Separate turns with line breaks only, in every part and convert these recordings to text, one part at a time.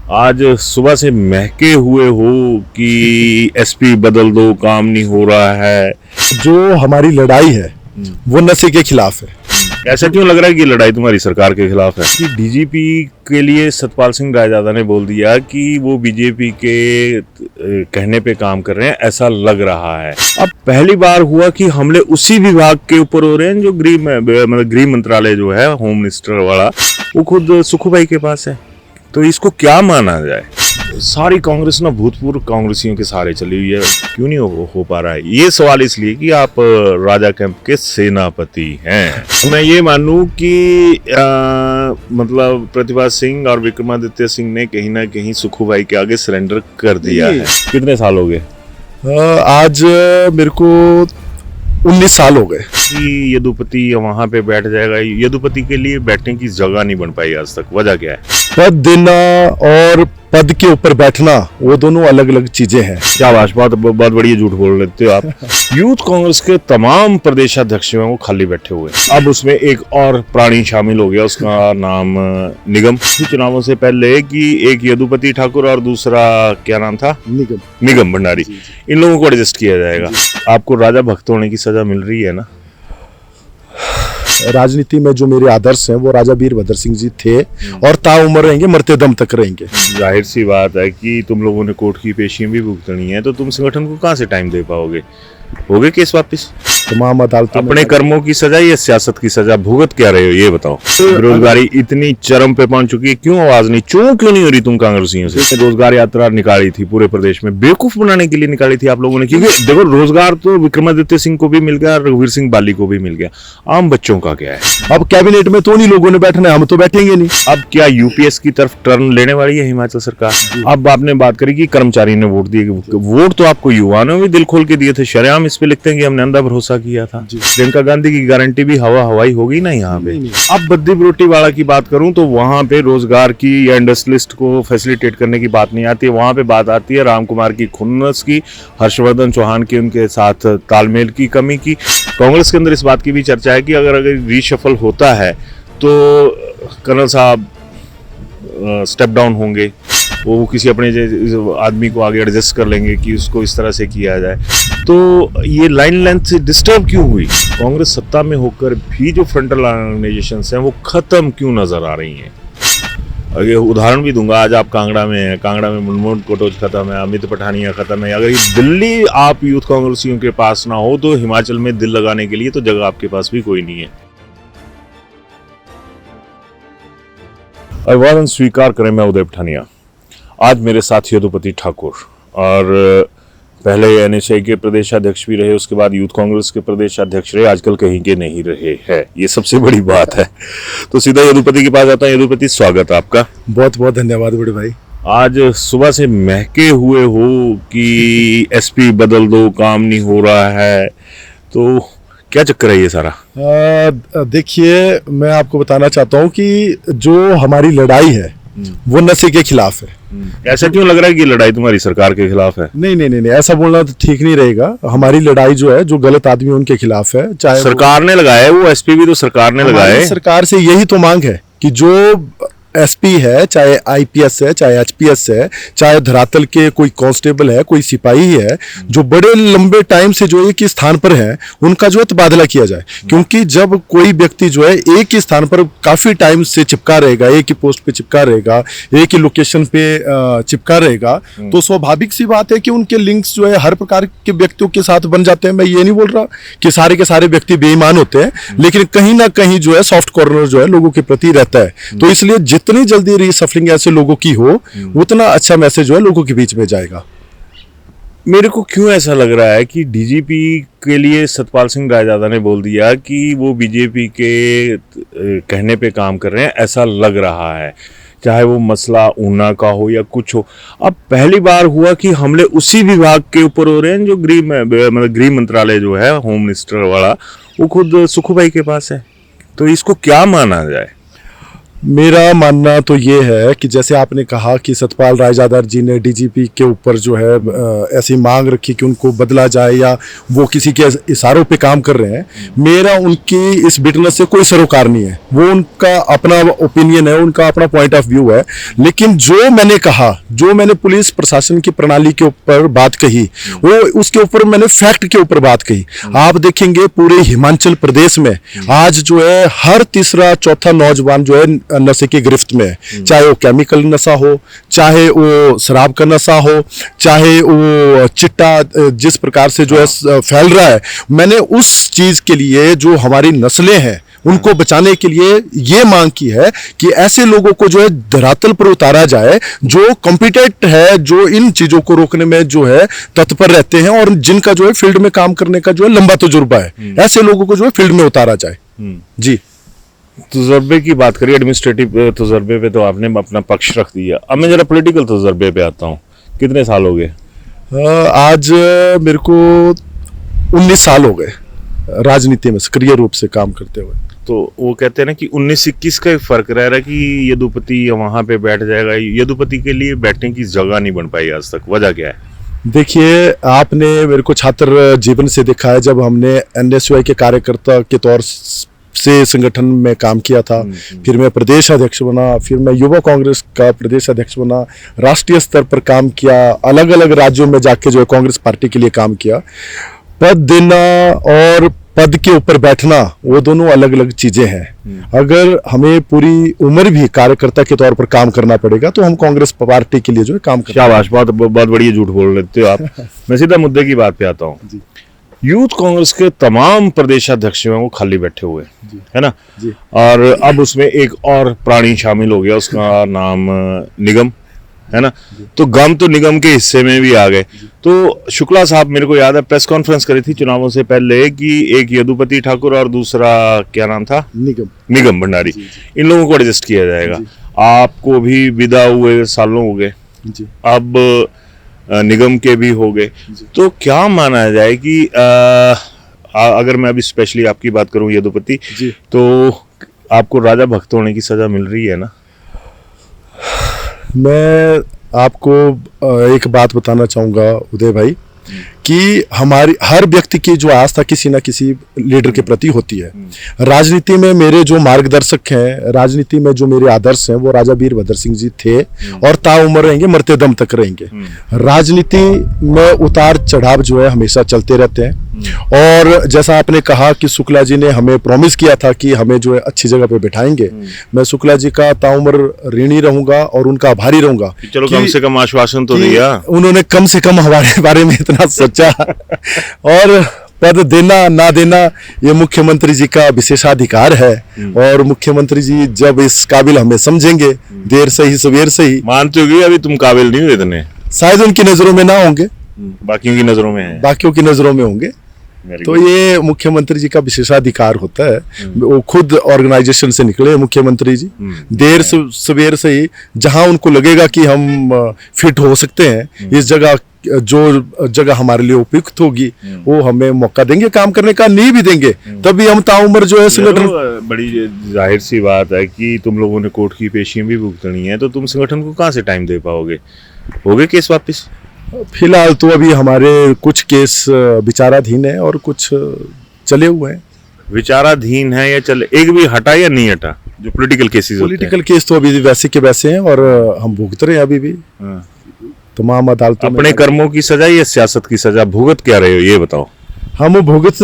आज सुबह से महके हुए हो कि एसपी बदल दो, काम नहीं हो रहा है।
जो हमारी लड़ाई है वो नशे के खिलाफ है।
ऐसा क्यों लग रहा है कि लड़ाई तुम्हारी सरकार के खिलाफ है? कि डीजीपी के लिए सतपाल सिंह रायजादा ने बोल दिया कि वो बीजेपी के कहने पे काम कर रहे हैं, ऐसा लग रहा है। अब पहली बार हुआ कि हमले उसी विभाग के ऊपर हो रहे हैं जो गृह मंत्रालय जो है, होम मिनिस्टर वाला, वो खुद सुखू भाई के पास है। तो इसको क्या माना जाए? सारी कांग्रेस ना भूतपूर्व कांग्रेसियों के सहारे चली हुई है, क्यों नहीं हो पा रहा है? ये सवाल इसलिए कि आप राजा कैंप के सेनापति हैं। मैं ये मानूं कि मतलब प्रतिभा सिंह और विक्रमादित्य सिंह ने कहीं ना कहीं सुखू भाई के आगे सरेंडर कर दिया है। कितने साल हो गए?
आज मेरे को 19 साल हो गए।
कि यदुपति वहां पे बैठ जाएगा, यदुपति के लिए बैठने की जगह नहीं बन पाई आज तक। वजह क्या है?
पद देना और पद के ऊपर बैठना वो दोनों अलग अलग चीजें हैं।
क्या बहुत बढ़िया झूठ बोल लेते हो आप। यूथ कांग्रेस के तमाम प्रदेशाध्यक्ष हैं वो खाली बैठे हुए। अब उसमें एक और प्राणी शामिल हो गया, उसका नाम निगम। चुनावों से पहले कि एक यदुपति ठाकुर और दूसरा क्या नाम था? निगम भंडारी। इन लोगों को एडजस्ट किया जाएगा। आपको राजा भक्त होने की सजा मिल रही है ना?
राजनीति में जो मेरे आदर्श हैं वो राजा वीरभद्र सिंह जी थे और ताउम्र रहेंगे, मरते दम तक रहेंगे।
जाहिर सी बात है कि तुम लोगों ने कोर्ट की पेशियां भी भुगतनी है, तो तुम संगठन को कहां से टाइम दे पाओगे? होगे केस वापस?
तमाम अदालतों
अपने कर्मों की सजा या सियासत की सजा भुगत क्या रहे हो, ये बताओ। बेरोजगारी इतनी चरम पे पहुंच चुकी है, क्यों आवाज नहीं, क्यों नहीं हो रही तुम कांग्रेसियों से? रोजगार यात्रा निकाली थी पूरे प्रदेश में, बेवकूफ बनाने के लिए निकाली थी आप लोगों ने। क्योंकि देखो, रोजगार तो विक्रमादित्य सिंह को भी मिल गया, रघुवीर सिंह बाली को भी मिल गया, आम बच्चों का क्या है?
अब कैबिनेट में तो नहीं लोगों ने बैठना है, हम तो बैठेंगे नहीं।
अब क्या यूपीएस की तरफ टर्न लेने वाली है हिमाचल सरकार? अब आपने बात करी कि कर्मचारी ने वोट दिए। वोट तो आपको युवाओं ने भी दिल खोल के दिए थे, शरेआम इस पे लिखते हैं कि हमने अंधा भरोसा किया था। प्रियंका गांधी की गारंटी भी हवाई होगी ना यहाँ पे। अब बद्दी बरोटी वाला की बात करूं तो वहां पे रोजगार की या इंडस्ट्रियलिस्ट को फैसिलिटेट करने की बात नहीं आती है। वहां पे बात आती है राम कुमार की खुन्नस की, हर्षवर्धन चौहान की उनके साथ तालमेल की कमी की। कांग्रेस के अंदर इस बात की भी चर्चा है कि अगर रीशफल होता है तो कर्नल साहब स्टेप डाउन होंगे, वो किसी अपने आदमी को आगे एडजस्ट कर लेंगे कि उसको इस तरह से किया जाए। तो ये लाइन लेंथ से डिस्टर्ब क्यों हुई? कांग्रेस सत्ता में होकर भी जो फ्रंटल ऑर्गेनाइजेशंस हैं वो खत्म क्यों नजर आ रही हैं? अगर उदाहरण भी दूंगा, आज आप कांगड़ा में हैं, कांगड़ा में मनमोहन कटोच खत्म है, अमित पठानिया खत्म है। अगर ये दिल्ली आप यूथ कांग्रेसियों के पास ना हो तो हिमाचल में दिल लगाने के लिए तो जगह आपके पास भी कोई नहीं है। अभिवादन स्वीकार करें, मैं उदय पठानिया। आज मेरे साथ यदुपति ठाकुर, और पहले एनएसआई के प्रदेशाध्यक्ष भी रहे, उसके बाद यूथ कांग्रेस के प्रदेशाध्यक्ष रहे, आजकल कहीं के नहीं रहे हैं। ये सबसे बड़ी बात है। तो सीधा यदुपति के पास आता है। यदुपति, स्वागत है आपका।
बहुत बहुत धन्यवाद बड़े भाई।
आज सुबह से महके हुए हो कि एसपी बदल दो, काम नहीं हो रहा है, तो क्या चक्कर है ये सारा?
देखिए, मैं आपको बताना चाहता हूँ कि जो हमारी लड़ाई है वो नशे के खिलाफ है।
ऐसा क्यों लग रहा है कि लड़ाई तुम्हारी सरकार के खिलाफ है?
नहीं, ऐसा बोलना तो ठीक नहीं रहेगा। हमारी लड़ाई जो है, जो गलत आदमी उनके खिलाफ है। चाहे
सरकार ने लगाया है, वो एसपी भी तो सरकार ने लगाया है।
सरकार से यही तो मांग है कि जो एसपी है, चाहे आईपीएस है, चाहे एचपीएस है, चाहे धरातल के कोई कांस्टेबल है, कोई सिपाही है, जो बड़े लंबे टाइम से जो एक ही स्थान पर है, उनका जो है तबादला किया जाए। क्योंकि जब कोई व्यक्ति जो है एक ही स्थान पर काफी टाइम से चिपका रहेगा, एक ही पोस्ट पे चिपका रहेगा, एक ही लोकेशन पे चिपका रहेगा, तो स्वाभाविक सी बात है कि उनके लिंक्स जो है हर प्रकार के व्यक्तियों के साथ बन जाते हैं। मैं ये नहीं बोल रहा कि सारे के सारे व्यक्ति बेईमान होते हैं, लेकिन कहीं ना कहीं जो है सॉफ्ट कॉर्नर जो है लोगों के प्रति रहता है। तो इसलिए जितनी जल्दी रीसफलिंग ऐसे लोगों की हो, उतना अच्छा मैसेज जो है लोगों के बीच में जाएगा।
मेरे को क्यों ऐसा लग रहा है कि डीजीपी के लिए सतपाल सिंह रायजादा ने बोल दिया कि वो बीजेपी के कहने पे काम कर रहे हैं, ऐसा लग रहा है। चाहे वो मसला ऊना का हो या कुछ हो। अब पहली बार हुआ कि हमले उसी विभाग के ऊपर हो रहे हैं जो गृह मंत्रालय जो है, होम मिनिस्टर वाला, वो खुद सुखू भाई के पास है। तो इसको क्या माना जाए?
मेरा मानना तो ये है कि जैसे आपने कहा कि सतपाल रायजादा जी ने डीजीपी के ऊपर जो है ऐसी मांग रखी कि उनको बदला जाए या वो किसी के इशारों पे काम कर रहे हैं, मेरा उनकी इस बिटनेस से कोई सरोकार नहीं है। वो उनका अपना ओपिनियन है, उनका अपना पॉइंट ऑफ व्यू है। लेकिन जो मैंने कहा, जो मैंने पुलिस प्रशासन की प्रणाली के ऊपर बात कही, वो उसके ऊपर मैंने फैक्ट के ऊपर बात कही। आप देखेंगे पूरे हिमाचल प्रदेश में आज जो है हर तीसरा चौथा नौजवान जो है नशे की गिरफ्त में है। चाहे वो केमिकल नशा हो, चाहे वो शराब का नशा हो, चाहे वो चिट्टा जिस प्रकार से जो है फैल रहा है। मैंने उस चीज के लिए जो हमारी नस्लें हैं उनको बचाने के लिए ये मांग की है कि ऐसे लोगों को जो है धरातल पर उतारा जाए, जो कॉम्पिटेंट है, जो इन चीजों को रोकने में जो है तत्पर रहते हैं और जिनका जो है फील्ड में काम करने का जो है लंबा तजुर्बा है, ऐसे लोगों को जो है फील्ड में उतारा जाए। जी,
तजुर्बे की बात करिए, एडमिनिस्ट्रेटिव तजुर्बे पे तो आपने अपना पक्ष रख दिया। अब मैं जरा पॉलिटिकल तजुर्बे पे आता हूँ। कितने साल हो गए?
आज मेरे को 19 साल हो गए राजनीति में सक्रिय रूप से काम करते हुए।
तो वो कहते हैं ना कि 19-21 का फर्क रह रहा है कि यदुपति वहां पे बैठ जाएगा। यदुपति के लिए बैठने की जगह नहीं बन पाई आज तक, वजह क्या है?
देखिए, आपने मेरे को छात्र जीवन से देखा है, जब हमने एनएसयूआई के कार्यकर्ता के तौर से संगठन में काम किया था, फिर मैं प्रदेश अध्यक्ष बना, फिर मैं युवा कांग्रेस का प्रदेश अध्यक्ष बना, राष्ट्रीय स्तर पर काम किया, अलग अलग राज्यों में जाके जो है कांग्रेस पार्टी के लिए काम किया। पद देना और पद के ऊपर बैठना वो दोनों अलग अलग चीजें हैं। अगर हमें पूरी उम्र भी कार्यकर्ता के तौर पर काम करना पड़ेगा तो हम कांग्रेस पार्टी के लिए जो है काम करेंगे।
शाबाश, बहुत बढ़िया झूठ बोल लेते हो आप। मैं सीधा मुद्दे की बात पे आता हूँ। यूथ कांग्रेस के तमाम प्रदेशाध्यक्ष हैं वो खाली बैठे हुए है ना
जी।
और अब उसमें एक और प्राणी शामिल हो गया, उसका नाम निगम है ना। तो गम तो निगम के हिस्से में भी आ गए। तो शुक्ला साहब, मेरे को याद है प्रेस कॉन्फ्रेंस करी थी चुनावों से पहले कि एक यदुपति ठाकुर और दूसरा क्या नाम था, निगम भंडारी, इन लोगों को एडजस्ट किया जाएगा। आपको भी विदा हुए सालों हो गए, अब निगम के भी हो गए। तो क्या माना जाए कि अगर मैं अभी स्पेशली आपकी बात करूं यदुपति, तो आपको राजा भक्त होने की सजा मिल रही है ना?
मैं आपको एक बात बताना चाहूँगा उदय भाई कि हमारी हर व्यक्ति की जो आस्था किसी ना किसी लीडर के प्रति होती है। राजनीति में मेरे जो मार्गदर्शक हैं, राजनीति में जो मेरे आदर्श हैं, वो राजा वीरभद्र सिंह जी थे और ताउम्र रहेंगे, मरते दम तक रहेंगे। राजनीति में उतार चढ़ाव जो है हमेशा चलते रहते हैं। और जैसा आपने कहा कि शुक्ला जी ने हमें प्रॉमिस किया था कि हमें जो है अच्छी जगह पे बिठाएंगे, मैं शुक्ला जी का ताउम्र ऋणी रहूंगा और उनका आभारी रहूंगा।
चलो, कम से कम आश्वासन तो दिया
उन्होंने, कम से कम हमारे बारे में इतना सोचा। और पद देना ना देना ये मुख्यमंत्री जी का विशेषाधिकार है और मुख्यमंत्री जी जब इस काबिल हमें समझेंगे, देर से ही सवेर से ही।
मानते हो कि अभी तुम काबिल नहीं हुए इतने?
शायद उनकी नजरों में ना होंगे,
बाकियों की नजरों में है।
बाकियों की नजरों में होंगे। तो ये मुख्यमंत्री जी का विशेषाधिकार होता है। वो खुद ऑर्गेनाइजेशन से निकले मुख्यमंत्री जी, देर से सवेर से ही जहां उनको लगेगा कि हम फिट हो सकते हैं, इस जगह जो जगह हमारे लिए उपयुक्त होगी वो हमें मौका देंगे काम करने का, नहीं भी देंगे तभी हम ताउम्र जो है संगठन।
बड़ी जाहिर सी बात है कि तुम लोगों ने कोर्ट की पेशियां भी भुगतनी है, तो तुम संगठन को कहाँ से टाइम दे पाओगे? हो गए केस वापस?
फिलहाल तो अभी हमारे कुछ केस विचाराधीन है और कुछ चले हुए हैं।
विचाराधीन है या चले, एक भी हटा या नहीं हटा? जो पॉलिटिकल केसेस होते हैं।
पॉलिटिकल केस तो अभी वैसे के वैसे हैं और हम भुगत रहे हैं अभी भी तमाम अदालतों में।
अपने कर्मों की सजा या सियासत की सजा भुगत क्या रहे हो, ये बताओ?
हम भुगत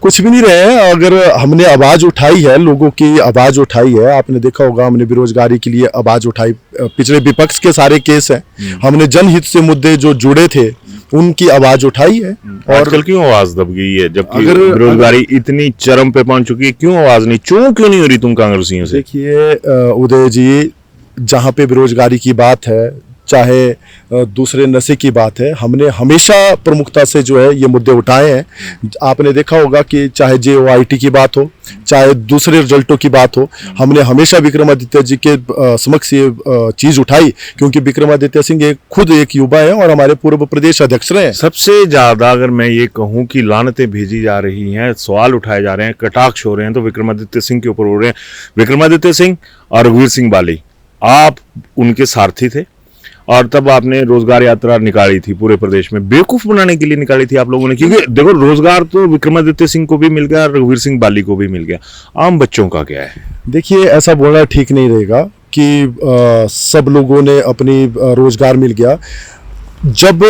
कुछ भी नहीं रहे हैं। अगर हमने आवाज उठाई है, लोगों की आवाज उठाई है, आपने देखा होगा हमने बेरोजगारी के लिए आवाज उठाई। पिछले विपक्ष के सारे केस हैं, हमने जनहित से मुद्दे जो जुड़े थे उनकी आवाज उठाई है। और
आजकल क्यों आवाज दब गई है जबकि बेरोजगारी इतनी चरम पे पहुंच चुकी है? क्यों आवाज नहीं, क्यों नहीं हो रही तुम कांग्रेसियों से?
देखिए उदय जी, जहाँ पे बेरोजगारी की बात है चाहे दूसरे नशे की बात है, हमने हमेशा प्रमुखता से जो है ये मुद्दे उठाए हैं। आपने देखा होगा कि चाहे JOIT की बात हो, चाहे दूसरे रिजल्टों की बात हो, हमने हमेशा विक्रमादित्य जी के समक्ष ये चीज उठाई, क्योंकि विक्रमादित्य सिंह खुद एक युवा है और हमारे पूर्व प्रदेश अध्यक्ष रहे हैं।
सबसे ज्यादा अगर मैं ये कहूं कि लानतें भेजी जा रही हैं, सवाल उठाए जा रहे हैं, कटाक्ष हो रहे हैं, तो विक्रमादित्य सिंह के ऊपर हो रहे हैं। विक्रमादित्य सिंह और रघुवीर सिंह बाली, आप उनके सारथी थे और तब आपने रोजगार यात्रा निकाली थी पूरे प्रदेश में, बेवकूफ बनाने के लिए निकाली थी आप लोगों ने, क्योंकि देखो रोजगार तो विक्रमादित्य सिंह को भी मिल गया, रघुवीर सिंह बाली को भी मिल गया, आम बच्चों का क्या है?
देखिए, ऐसा बोलना ठीक नहीं रहेगा कि सब लोगों ने अपनी रोजगार मिल गया। जब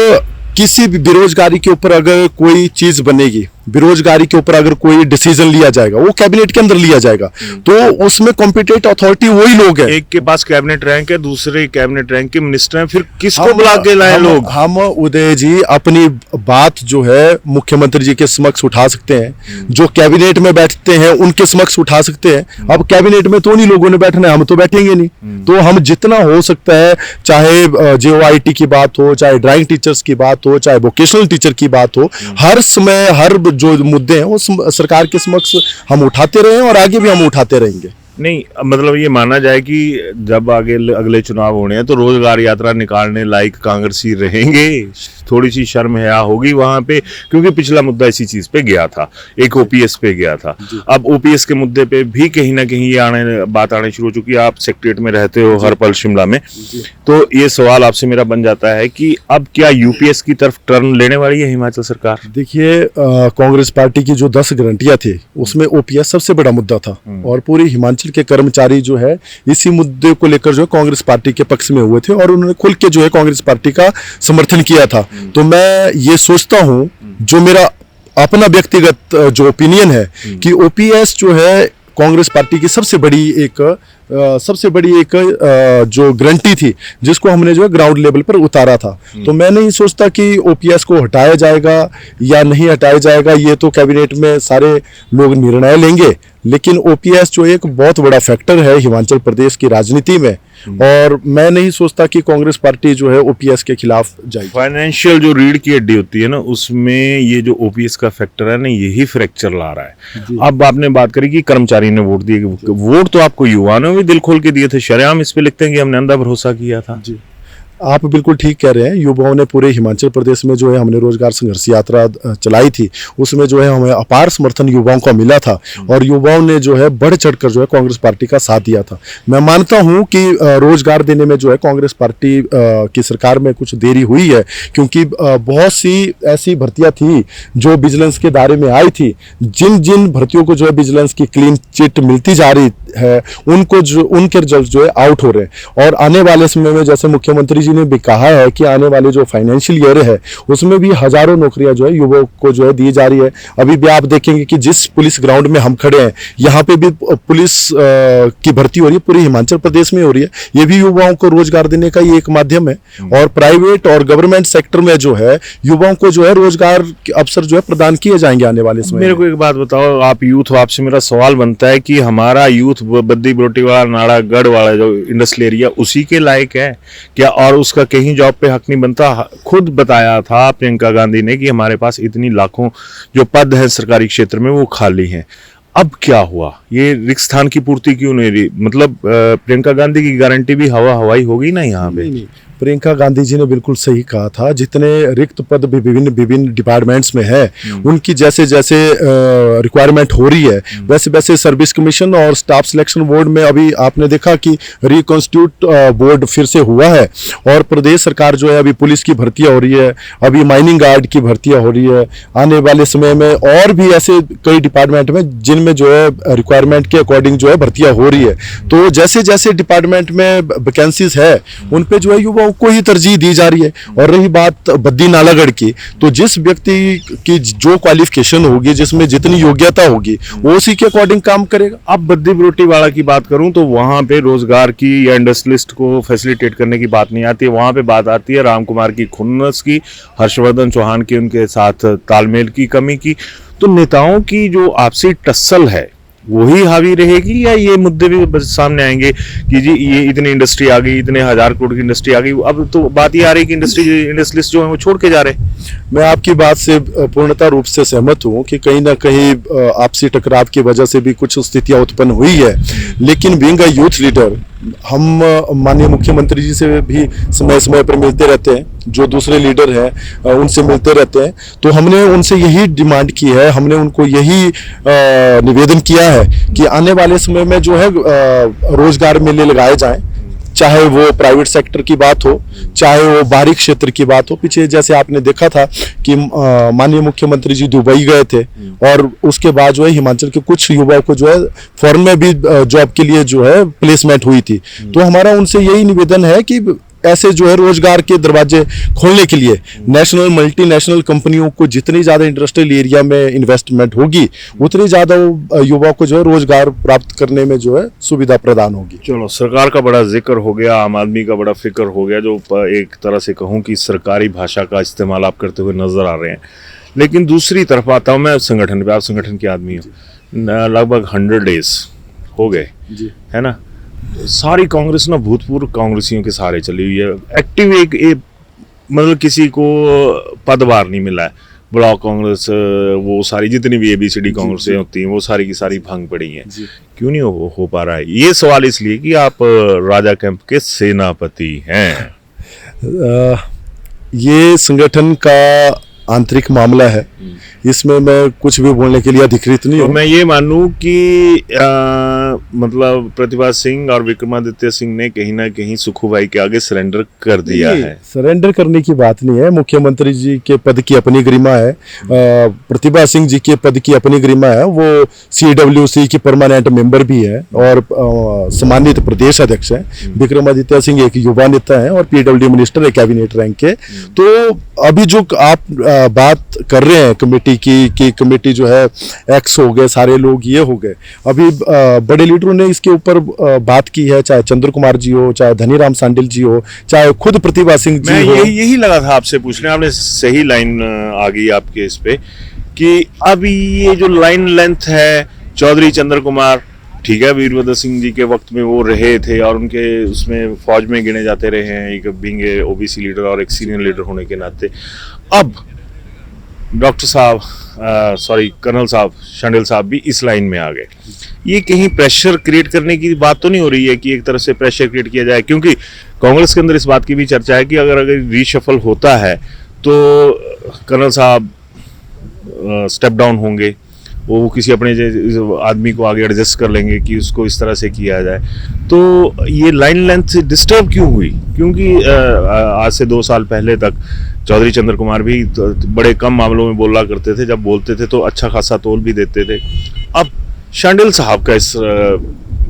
किसी भी बेरोजगारी के ऊपर अगर कोई चीज बनेगी, बेरोजगारी के ऊपर अगर कोई डिसीजन लिया जाएगा, वो कैबिनेट के अंदर लिया जाएगा, तो उसमें कॉम्पिटेंट अथॉरिटी वही लोग हैं।
एक के पास कैबिनेट रैंक है, दूसरे कैबिनेट रैंक के मिनिस्टर हैं, फिर किसको बुला के लाए लोग?
हम उदय जी अपनी बात जो है मुख्यमंत्री जी के समक्ष उठा सकते हैं, जो कैबिनेट में बैठते हैं उनके समक्ष उठा सकते हैं। अब कैबिनेट में तो उन्हीं लोगों ने बैठना है, हम तो बैठेंगे नहीं। तो हम जितना हो सकता है, चाहे JOIT की बात हो, चाहे ड्राइंग टीचर्स की बात हो, चाहे वोकेशनल टीचर की बात हो, हर समय हर जो मुद्दे हैं वो सरकार के समक्ष हम उठाते रहे और आगे भी हम उठाते रहेंगे।
नहीं, मतलब ये माना जाए कि जब आगे अगले चुनाव होने हैं तो रोजगार यात्रा निकालने लायक कांग्रेसी रहेंगे, थोड़ी सी शर्म हया होगी वहां पे, क्योंकि पिछला मुद्दा इसी चीज पे गया था, एक OPS पे गया था। अब OPS के मुद्दे पे भी कहीं ना कहीं ये बात आने शुरू हो चुकी है। आप सेक्रेटरीट में रहते हो हर पल शिमला में, तो ये सवाल आपसे मेरा बन जाता है कि अब क्या UPS की तरफ टर्न लेने वाली है हिमाचल सरकार?
देखिए, कांग्रेस पार्टी की जो 10 गारंटियां थी उसमें OPS सबसे बड़ा मुद्दा था, और पूरी हिमाचल के कर्मचारी जो है इसी मुद्दे को लेकर जो है कांग्रेस पार्टी के पक्ष में हुए थे और उन्होंने खुल के जो है कांग्रेस पार्टी का समर्थन किया था। तो मैं ये सोचता हूं, जो मेरा अपना व्यक्तिगत जो ओपिनियन है, कि OPS जो है कांग्रेस पार्टी की सबसे बड़ी एक जो गारंटी थी, जिसको हमने जो है ग्राउंड लेवल पर उतारा था। तो मैं नहीं सोचता कि OPS को हटाया जाएगा या नहीं हटाया जाएगा, ये तो कैबिनेट में सारे लोग निर्णय लेंगे, लेकिन OPS जो एक बहुत बड़ा फैक्टर है हिमाचल प्रदेश की राजनीति में, और मैं नहीं सोचता कि कांग्रेस पार्टी जो है OPS के खिलाफ जाएगी।
फाइनेंशियल जो रीढ़ की हड्डी होती है ना, उसमें ये जो OPS का फैक्टर है ना, यही फ्रैक्चर ला रहा है। अब आपने बात करी कि कर्मचारी ने वोट दिए, वोट तो आपको युवाओं ने भी दिल खोल के दिए थे, शरेआम इस पे लिखते हैं कि हमने अंधा भरोसा किया था।
जी, आप बिल्कुल ठीक कह रहे हैं। युवाओं ने पूरे हिमाचल प्रदेश में जो है हमने रोजगार संघर्ष यात्रा चलाई थी, उसमें जो है हमें अपार समर्थन युवाओं का मिला था, और युवाओं ने जो है बढ़ चढ़कर जो है कांग्रेस पार्टी का साथ दिया था। मैं मानता हूं कि रोजगार देने में जो है कांग्रेस पार्टी की सरकार में कुछ देरी हुई है, क्योंकि बहुत सी ऐसी भर्तियां थी जो विजिलेंस के दायरे में आई थी। जिन जिन भर्तियों को जो है विजिलेंस की क्लीन चिट मिलती जा रही है, उनके रिजल्ट जो है आउट हो रहे हैं, और आने वाले समय में जैसे मुख्यमंत्री जी ने भी कहा है कि आने वाले जो फाइनेंशियल ईयर है उसमें भी हजारों नौकरियां जो है युवाओं को जो है दी जा रही है। अभी भी आप देखेंगे कि जिस पुलिस ग्राउंड में हम खड़े हैं, यहाँ पे भी पुलिस की भर्ती हो रही है, पूरे हिमाचल प्रदेश में हो रही है। ये भी युवाओं को रोजगार देने का ही एक माध्यम है, और प्राइवेट और गवर्नमेंट सेक्टर में जो है युवाओं को जो है रोजगार के अवसर जो है प्रदान किए जाएंगे आने वाले समय।
मेरे को एक बात बताओ, आप यूथ हो, आपसे मेरा सवाल बनता है कि हमारा यूथ बद्दी बरोटी वाला, नाड़ागढ़ वाला जो इंडस्ट्रियल एरिया, उसी के लायक है क्या? और उसका कहीं जॉब पे हक नहीं बनता? खुद बताया था प्रियंका गांधी ने कि हमारे पास इतनी लाखों जो पद है सरकारी क्षेत्र में वो खाली हैं। अब क्या हुआ? ये रिक्त स्थान की पूर्ति क्यों नहीं रही? मतलब प्रियंका गांधी की गारंटी भी हवाई होगी ना यहाँ पे?
नहीं, प्रियंका गांधी जी ने बिल्कुल सही कहा था। जितने रिक्त पद भी विभिन्न डिपार्टमेंट्स में है, उनकी जैसे जैसे रिक्वायरमेंट हो रही है, वैसे वैसे सर्विस कमीशन और स्टाफ सिलेक्शन बोर्ड में अभी आपने देखा कि रिकॉन्स्टिट्यूट बोर्ड फिर से हुआ है, और प्रदेश सरकार जो है अभी पुलिस की भर्तियां हो रही है, अभी माइनिंग गार्ड की भर्तियां हो रही है। आने वाले समय में और भी ऐसे कई डिपार्टमेंट में जिनमें जो है रिक्वायरमेंट के अकॉर्डिंग जो है भर्तियां हो रही है। तो जैसे जैसे डिपार्टमेंट में वैकेंसीज है, उन पे जो है युवाओं को ही तरजीह दी जा रही है। और रही बात बद्दी नालागढ़ की, तो जिस व्यक्ति की जो क्वालिफिकेशन होगी, जिसमें जितनी योग्यता होगी, वो उसी के अकॉर्डिंग काम करेगा।
अब बद्दी बरोटी वाला की बात करूं तो वहां पे रोजगार की या इंडस्ट्रियलिस्ट को फैसिलिटेट करने की बात नहीं आती है। वहां पे बात आती है राम कुमार की खुन्नस की, हर्षवर्धन चौहान की उनके साथ तालमेल की कमी की। तो नेताओं की जो आपसी टस्सल है वही हावी रहेगी, या ये मुद्दे भी बस सामने आएंगे कि जी ये इतनी इंडस्ट्री आ गई, इतने 1000 करोड़ की इंडस्ट्री आ गई, अब तो बात ये आ रही है कि इंडस्ट्रियलिस्ट जो है वो छोड़ के जा रहे हैं।
मैं आपकी बात से पूर्णतः रूप से सहमत हूँ कि कहीं ना कहीं आपसी टकराव की वजह से भी कुछ स्थितियां उत्पन्न हुई है, लेकिन बीइंग अ यूथ लीडर हम माननीय मुख्यमंत्री जी से भी समय समय पर मिलते रहते हैं, जो दूसरे लीडर हैं उनसे मिलते रहते हैं, तो हमने उनसे यही डिमांड की है, हमने उनको यही निवेदन किया है कि आने वाले समय में जो है रोजगार मेले लगाए जाएं, चाहे वो प्राइवेट सेक्टर की बात हो, चाहे वो बाहरी क्षेत्र की बात हो। पीछे जैसे आपने देखा था कि माननीय मुख्यमंत्री जी दुबई गए थे और उसके बाद जो है हिमाचल के कुछ युवाओं को जो है फॉरेन में भी जॉब के लिए जो है प्लेसमेंट हुई थी। तो हमारा उनसे यही निवेदन है कि ऐसे जो है रोजगार के दरवाजे खोलने के लिए नेशनल मल्टीनेशनल कंपनियों को जितनी ज्यादा इंडस्ट्रियल एरिया में इन्वेस्टमेंट होगी, उतनी ज्यादा युवाओं को जो है रोजगार प्राप्त करने में जो है सुविधा प्रदान होगी।
चलो, सरकार का बड़ा जिक्र हो गया, आम आदमी का बड़ा फिक्र हो गया, जो एक तरह से कहूँ कि सरकारी भाषा का इस्तेमाल आप करते हुए नजर आ रहे हैं। लेकिन दूसरी तरफ आता हूँ मैं संगठन पे, आप संगठन के आदमी हो, लगभग 100 डेज हो गए
जी,
है ना। सारी कांग्रेस ना भूतपूर्व कांग्रेसियों के सहारे चली हुई है, एक्टिव एक मतलब किसी को पदभार नहीं मिला है। ब्लॉक कांग्रेस, वो सारी जितनी भी ABCD कांग्रेसें होती हैं वो सारी की सारी भंग पड़ी हैं। क्यों नहीं हो पा रहा है ये सवाल? इसलिए कि आप राजा कैंप के सेनापति हैं।
ये संगठन का आंतरिक मामला है, इसमें मैं कुछ भी बोलने के लिए अधिकृत नहीं हूँ।
तो मैं ये मानूं कि मतलब प्रतिभा सिंह और विक्रमादित्य सिंह ने कहीं ना कहीं सुखूभाई के आगे सरेंडर कर दिया है।
सरेंडर करने की बात नहीं है, मुख्यमंत्री जी के पद की अपनी गरिमा है, प्रतिभा सिंह जी के पद की अपनी गरिमा है, वो CWC की परमानेंट मेंबर भी है और सम्मानित प्रदेश अध्यक्ष हैं। विक्रमादित्य सिंह एक युवा नेता है और PWD मिनिस्टर है कैबिनेट रैंक के। तो अभी जो आप बात कर रहे हैं कमेटी की कि कमेटी जो है एक्स हो गए, सारे लोग ये हो गए, अभी बड़े लीडरों ने इसके ऊपर बात की है, चाहे चंद्र कुमार जी हो, चाहे धनीराम सांडिल जी हो, चाहे खुद प्रतिभा सिंह जी हो।
यही लगा था आपसे पूछने, आपने सही लाइन आ गई आपके इस पे कि अभी ये जो लाइन लेंथ है, चौधरी चंद्र कुमार, ठीक है, वीरभद्र सिंह जी के वक्त में वो रहे थे और उनके उसमें फौज में गिने जाते रहे हैं, एक बीइंग OBC लीडर और एक सीनियर लीडर होने के नाते। अब डॉक्टर साहब, सॉरी कर्नल साहब, शांडिल साहब भी इस लाइन में आ गए। ये कहीं प्रेशर क्रिएट करने की बात तो नहीं हो रही है कि एक तरह से प्रेशर क्रिएट किया जाए? क्योंकि कांग्रेस के अंदर इस बात की भी चर्चा है कि अगर रीशफल होता है तो कर्नल साहब स्टेप डाउन होंगे, वो किसी अपने आदमी को आगे एडजस्ट कर लेंगे कि उसको इस तरह से किया जाए। तो ये लाइन लेंथ डिस्टर्ब क्यों हुई? क्योंकि आज से 2 साल पहले तक चौधरी चंद्र कुमार भी बड़े कम मामलों में बोला करते थे, जब बोलते थे तो अच्छा खासा तोल भी देते थे। अब शांडिल साहब का इस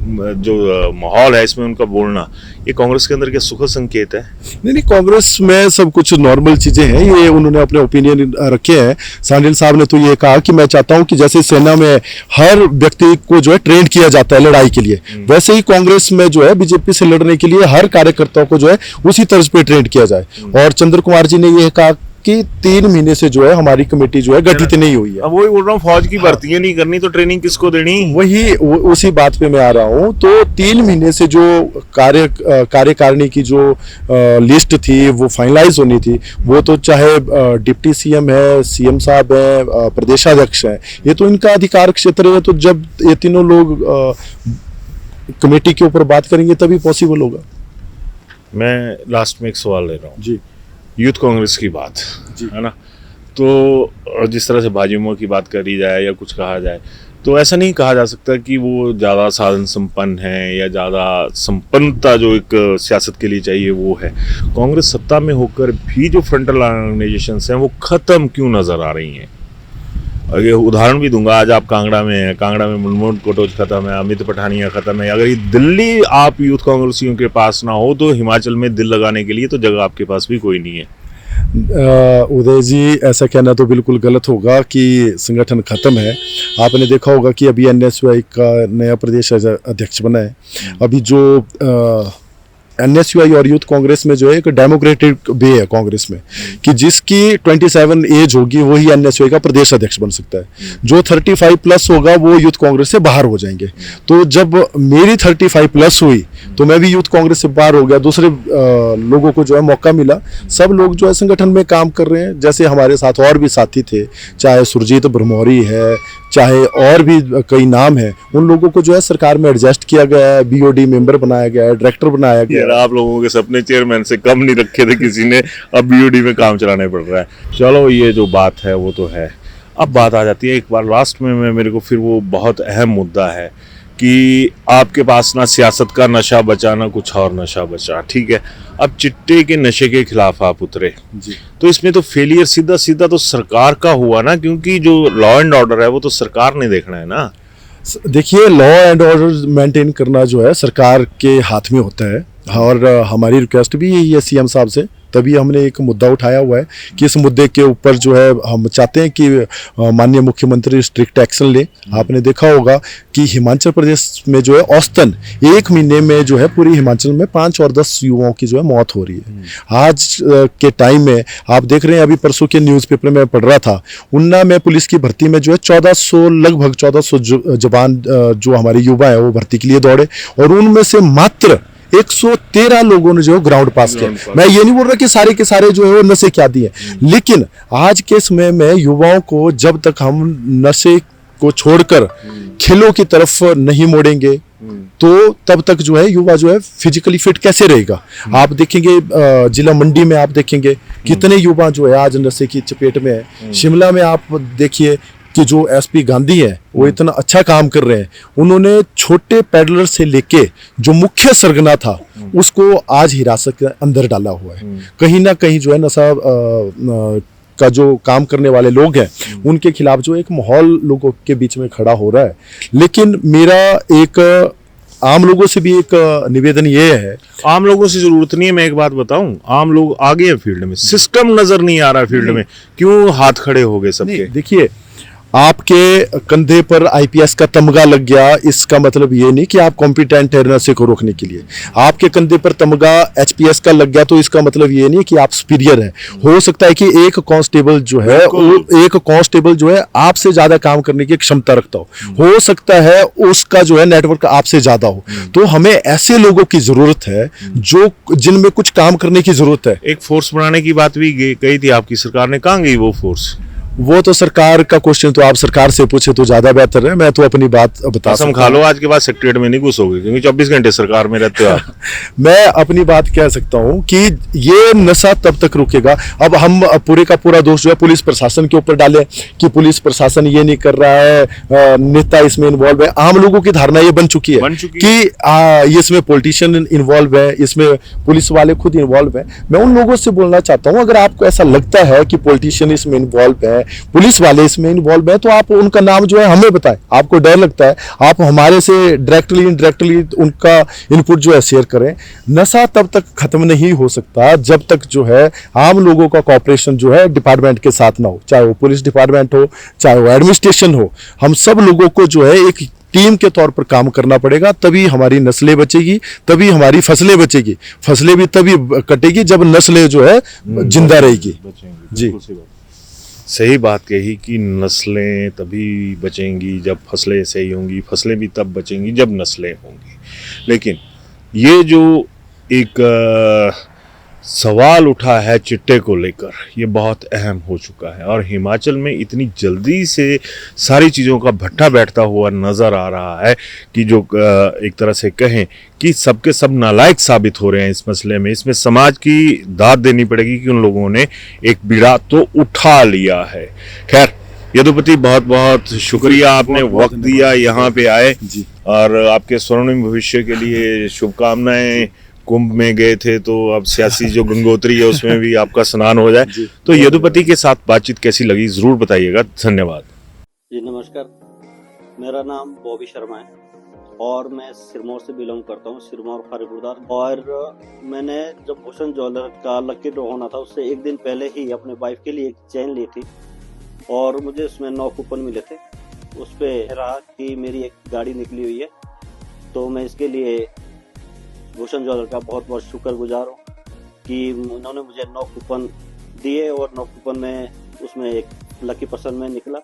जो माहौल है, इसमें उनका बोलना, ये कांग्रेस के अंदर क्या सुखद संकेत है?
नहीं, कांग्रेस में सब कुछ नॉर्मल चीजें हैं, ये उन्होंने अपने ओपिनियन रखे हैं। शांडिल साहब ने तो ये कहा कि मैं चाहता हूं कि जैसे सेना में हर व्यक्ति को जो है ट्रेन किया जाता है लड़ाई के लिए, वैसे ही कांग्रेस में जो है बीजेपी से लड़ने के लिए हर कार्यकर्ताओं को जो है उसी तर्ज पे ट्रेन किया जाए। और चंद्र कुमार जी ने यह कहा कि 3 महीने से जो है हमारी कमेटी जो है गठित नहीं हुई है।
अब वही बोल रहा हूँ, फौज की भर्तियां नहीं करनी तो ट्रेनिंग किसको देनी?
वही उसी बात पे मैं आ रहा हूँ। तो 3 महीने से जो कार्यकारिणी की जो लिस्ट थी वो फाइनलाइज होनी थी, वो तो चाहे डिप्टी CM है, CM साहब है, प्रदेशाध्यक्ष है, ये तो इनका अधिकार क्षेत्र है। तो जब ये तीनों लोग कमेटी के ऊपर बात करेंगे तभी पॉसिबल होगा।
मैं लास्ट में एक सवाल ले रहा हूँ
जी,
यूथ कांग्रेस की बात है ना, तो जिस तरह से भाजयुमो की बात करी जाए या कुछ कहा जाए, तो ऐसा नहीं कहा जा सकता कि वो ज़्यादा साधन संपन्न है या ज़्यादा संपन्नता जो एक सियासत के लिए चाहिए वो है। कांग्रेस सत्ता में होकर भी जो फ्रंटल ऑर्गेनाइजेशंस हैं वो ख़त्म क्यों नज़र आ रही हैं? ये उदाहरण भी दूंगा, आज आप कांगड़ा में हैं, कांगड़ा में मुनमुन कटोच खत्म है, अमित पठानिया खत्म है। अगर ये दिल्ली आप यूथ कांग्रेसियों के पास ना हो तो हिमाचल में दिल लगाने के लिए तो जगह आपके पास भी कोई नहीं है।
उदय जी, ऐसा कहना तो बिल्कुल गलत होगा कि संगठन खत्म है। आपने देखा होगा कि अभी NSY का नया प्रदेश अध्यक्ष बना है। अभी जो एनएसयूआई और यूथ कांग्रेस में जो है एक डेमोक्रेटिक वे है कांग्रेस में, कि जिसकी 27 एज होगी वही एनएसयूआई का प्रदेश अध्यक्ष बन सकता है। जो 35 प्लस होगा वो यूथ कांग्रेस से बाहर हो जाएंगे। तो जब मेरी 35 प्लस हुई तो मैं भी यूथ कांग्रेस से बाहर हो गया, दूसरे लोगों को जो है मौका मिला। सब लोग जो है संगठन में काम कर रहे हैं, जैसे हमारे साथ और भी साथी थे, चाहे सुरजीत भरमौरी है, चाहे और भी कई नाम है, उन लोगों को जो है सरकार में एडजस्ट किया गया है, बीओडी मेंबर बनाया गया है, डायरेक्टर बनाया गया है।
आप लोगों के सपने चेयरमैन से कम नहीं रखे थे किसी ने, अब बीओडी में काम चलाने पड़ रहा है। चलो ये जो बात है वो तो है। अब बात आ जाती है एक बार लास्ट में मेरे को फिर वो बहुत अहम मुद्दा है कि आपके पास ना सियासत का नशा बचा ना कुछ और नशा बचा, ठीक है। अब चिट्टे के नशे के खिलाफ आप उतरे
जी।
तो इसमें तो फेलियर सीधा सीधा तो सरकार का हुआ ना, क्योंकि जो लॉ एंड ऑर्डर है वो तो सरकार ने देखना है ना।
देखिए, लॉ एंड ऑर्डर मेंटेन करना जो है सरकार के हाथ में होता है, और हमारी रिक्वेस्ट भी यही है सीएम साहब से, तभी हमने एक मुद्दा उठाया हुआ है कि इस मुद्दे के ऊपर जो है हम चाहते हैं कि माननीय मुख्यमंत्री स्ट्रिक्ट एक्शन ले। आपने देखा होगा कि हिमाचल प्रदेश में जो है औसतन 1 महीने में जो है पूरी हिमाचल में 5 और 10 युवाओं की जो है मौत हो रही है। आज के टाइम में आप देख रहे हैं, अभी परसों के न्यूज़पेपर में पढ़ रहा था, उन्ना में पुलिस की भर्ती में जो है 1400 लगभग 1400 जवान जो हमारे युवा है वो भर्ती के लिए दौड़े, और उनमें से मात्र 113 लोगों ने जो ग्राउंड पास किया। मैं ये नहीं बोल रहा कि सारे के सारे जो है वो नशे के आदी है, लेकिन आज के समय में युवाओं को जब तक हम नशे को छोड़कर खेलों की तरफ नहीं मोड़ेंगे तो तब तक जो है युवा जो है फिजिकली फिट कैसे रहेगा। आप देखेंगे जिला मंडी में आप देखेंगे कितने युवा जो है आज नशे की चपेट में है। शिमला में आप देखिए कि जो एसपी गांधी है वो इतना अच्छा काम कर रहे हैं, उन्होंने छोटे पैडलर से लेके जो मुख्य सरगना था उसको आज हिरासत के अंदर डाला हुआ है। कहीं ना कहीं जो है नशा का जो काम करने वाले लोग हैं उनके खिलाफ जो एक माहौल लोगों के बीच में खड़ा हो रहा है। लेकिन मेरा एक आम लोगों से भी एक निवेदन ये है,
आम लोगों से जरूरत नहीं है, मैं एक बात बताऊं, आम लोग आगे हैं फील्ड में, सिस्टम नजर नहीं आ रहा फील्ड में, क्यों हाथ खड़े हो गए सबके।
देखिए, आपके कंधे पर आईपीएस का तमगा लग गया, इसका मतलब ये नहीं कि आप कॉम्पिटेंट है नशे को रोकने के लिए। आपके कंधे पर तमगा एचपीएस का लग गया तो इसका मतलब ये नहीं कि आप सुपीरियर है। हो सकता है कि एक कांस्टेबल जो है आपसे ज्यादा काम करने की क्षमता रखता हो सकता है उसका जो है नेटवर्क आपसे ज्यादा हो। तो हमें ऐसे लोगों की जरूरत है जो जिनमें कुछ काम करने की जरूरत है।
एक फोर्स बनाने की बात भी कही थी आपकी सरकार ने, कहाँ गई वो फोर्स?
वो तो सरकार का क्वेश्चन तो आप सरकार से पूछे तो ज्यादा बेहतर है। मैं तो अपनी बात बता सकता हूं।
खा लो, आज के बाद सेक्रेटरीट में नहीं घुसोगे क्योंकि 24 घंटे सरकार में रहते हो आप।
मैं अपनी बात कह सकता हूं कि ये नशा तब तक रुकेगा। अब हम पूरे का पूरा दोष जो है पुलिस प्रशासन के ऊपर डालें कि पुलिस प्रशासन ये नहीं कर रहा है, नेता इसमें इन्वॉल्व है। आम लोगों की धारणा ये बन चुकी है कि इसमें पॉलिटिशियन इन्वॉल्व है, इसमें पुलिस वाले खुद इन्वॉल्व है। मैं उन लोगों से बोलना चाहता हूं, अगर आपको ऐसा लगता है कि पॉलिटिशियन इसमें इन्वॉल्व है, पुलिस वाले इसमें इन्वॉल्व है, तो आप उनका नाम जो है हमें बताएं। आपको डर लगता है, आप हमारे से डायरेक्टली इनडायरेक्टली उनका इनपुट जो है शेयर करें। नशा तब तक खत्म नहीं हो सकता जब तक जो है आम लोगों का कॉपरेशन जो है डिपार्टमेंट के साथ ना हो, चाहे वो पुलिस डिपार्टमेंट हो, चाहे वो एडमिनिस्ट्रेशन हो। हम सब लोगों को जो है एक टीम के तौर पर काम करना पड़ेगा, तभी हमारी नस्लें बचेगी, तभी हमारी फसलें बचेगी। फसलें भी तभी कटेगी जब नस्लें जो है जिंदा रहेगी। जी,
सही बात कही कि नस्लें तभी बचेंगी जब फसलें सही होंगी, फसलें भी तब बचेंगी जब नस्लें होंगी। लेकिन ये जो एक सवाल उठा है चिट्टे को लेकर, ये बहुत अहम हो चुका है और हिमाचल में इतनी जल्दी से सारी चीज़ों का भट्टा बैठता हुआ नज़र आ रहा है कि जो एक तरह से कहें कि सबके सब नालायक साबित हो रहे हैं इस मसले में। इसमें समाज की दाद देनी पड़ेगी कि उन लोगों ने एक बीड़ा तो उठा लिया है। खैर यदुपति, बहुत बहुत शुक्रिया, आपने वक्त दिया, यहाँ पे आए और आपके स्वर्णिम भविष्य के लिए शुभकामनाएं। कुंभ में गए थे तो अब सियासी जो गंगोत्री है उसमें भी आपका स्नान हो जाए। तो यदुपति के साथ बातचीत कैसी लगी जरूर बताइएगा। धन्यवाद
जी। नमस्कार, मेरा नाम बॉबी शर्मा है और मैं सिरमौर से बिलोंग करता हूँ, सिरमौर फारिपुरदार। और मैंने जब भूषण ज्वेलर का लकी ड्रॉ होना था उससे एक दिन पहले ही अपने वाइफ के लिए एक चेन ली थी और मुझे उसमें 9 कूपन मिले थे। उस पे रहा कि मेरी एक गाड़ी निकली हुई है, तो मैं इसके लिए भूषण ज्वेलर का बहुत बहुत शुक्रगुजार हूँ कि उन्होंने मुझे 9 कूपन दिए और 9 कूपन में उसमें एक लकी पर्सन में निकला।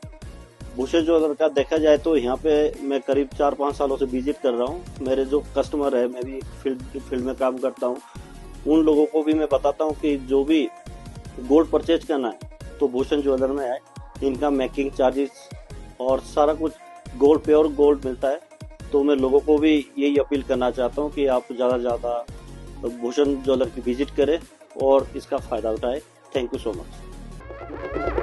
भूषण ज्वेलर का देखा जाए तो यहाँ पे मैं करीब 4-5 सालों से विजिट कर रहा हूँ। मेरे जो कस्टमर है, मैं भी फील्ड में काम करता हूँ, उन लोगों को भी मैं बताता हूँ कि जो भी गोल्ड परचेज करना है तो भूषण ज्वेलर में आए। इनका मेकिंग चार्जेस और सारा कुछ गोल्ड, प्योर गोल्ड मिलता है। तो मैं लोगों को भी यही अपील करना चाहता हूँ कि आप ज़्यादा से ज़्यादा भूषण ज्वेलर की विजिट करें और इसका फ़ायदा उठाएं। Thank you so much.